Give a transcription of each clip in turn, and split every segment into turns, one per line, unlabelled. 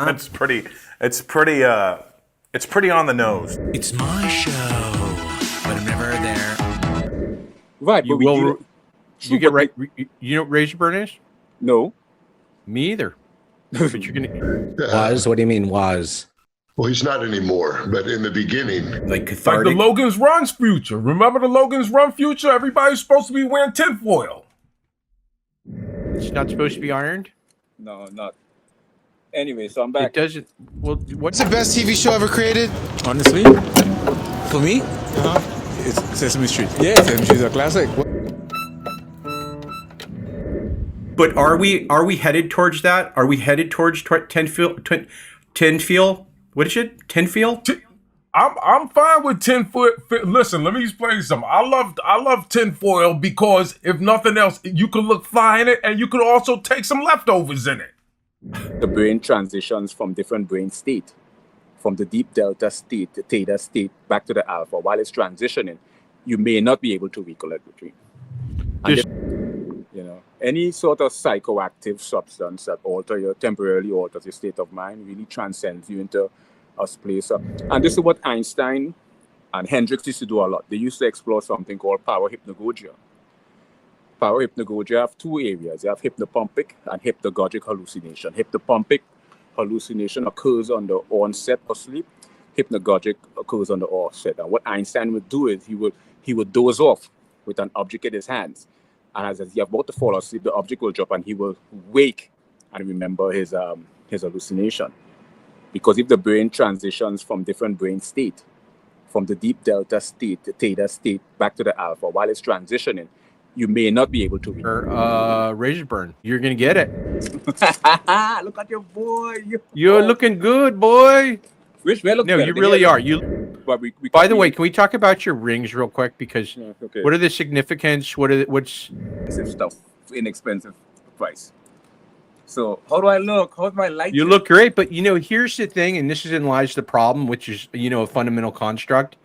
It's pretty. It's pretty on the nose.
It's my show, but I'm never there.
Right,
You
but
will. You get right. You know what razor burn is?
No.
Me either. But you're gonna.
Was? What do you mean was?
Well, he's not anymore, but in the beginning.
Like
Like
cathartic.
the Logan's Run's future. Remember the Logan's Run future? Everybody's supposed to be wearing tinfoil.
It's not supposed to be ironed.
No, not. Anyway, so I'm
It
back.
doesn't. Well, what's
What's the best TV show ever created?
Honestly, for me, it's Sesame Street. Yeah, Sesame Street is a classic.
But are we headed towards that? Are we headed towards tinfoil? What is it? Tinfoil?
I'm fine with tinfoil. Listen, let me explain something. I love tinfoil because if nothing else, you can look fly in it, and you can also take some leftovers in it.
The brain transitions from different brain state, from the deep delta state, the theta state, back to the alpha. While it's transitioning, you may not be able to recollect the dream. And any sort of psychoactive substance that temporarily alters your state of mind really transcends you into a place. And this is what Einstein and Hendricks used to do a lot. They used to explore something called power hypnagogia. Power hypnagogia have two areas. You have hypnopompic and hypnagogic hallucination. Hypnopompic hallucination occurs on the onset of sleep. Hypnagogic occurs on the offset. And what Einstein would do is he would doze off with an object in his hands. And as you're about to fall asleep, the object will drop and he will wake and remember his hallucination. Because if the brain transitions from different brain state, from the deep delta state, the theta state, back to the alpha, while it's transitioning, you may not be able to read.
razor burn? You're gonna get it.
Look at your boy.
You're looking good, boy.
Which way look
No,
better?
you really are.
But
By the way, can we talk about your rings real quick? Because
okay.
what are the significance? What's
Expensive stuff, inexpensive price. So how do I look? How's my light?
you look great, but here's the thing, and this is in lies the problem, which is a fundamental construct.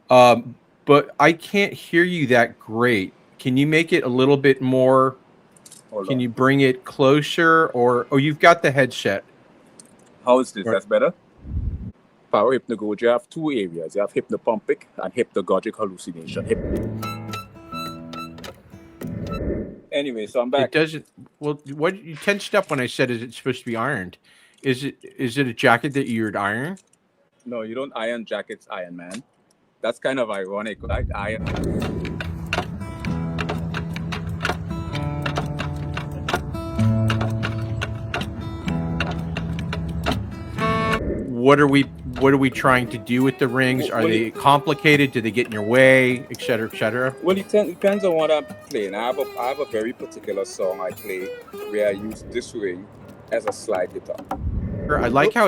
But I can't hear you that great. Can you make it a little bit more? Can you bring it closer, or you've got the headset?
How is this? That's better. Power hypnagogia have two areas. You have hypnopompic and hypnagogic hallucination. Anyway, so I'm back.
It doesn't. Well, what you tensed up when I said is it supposed to be ironed? Is it a jacket that you'd iron?
No, you don't iron jackets, Iron Man. That's kind of ironic, right? Iron.
What are we trying to do with the rings? Are they complicated? Do they get in your way, et cetera, et cetera?
Well, it depends on what I'm playing. I have a very particular song I play where I use this ring as a slide guitar.
I like how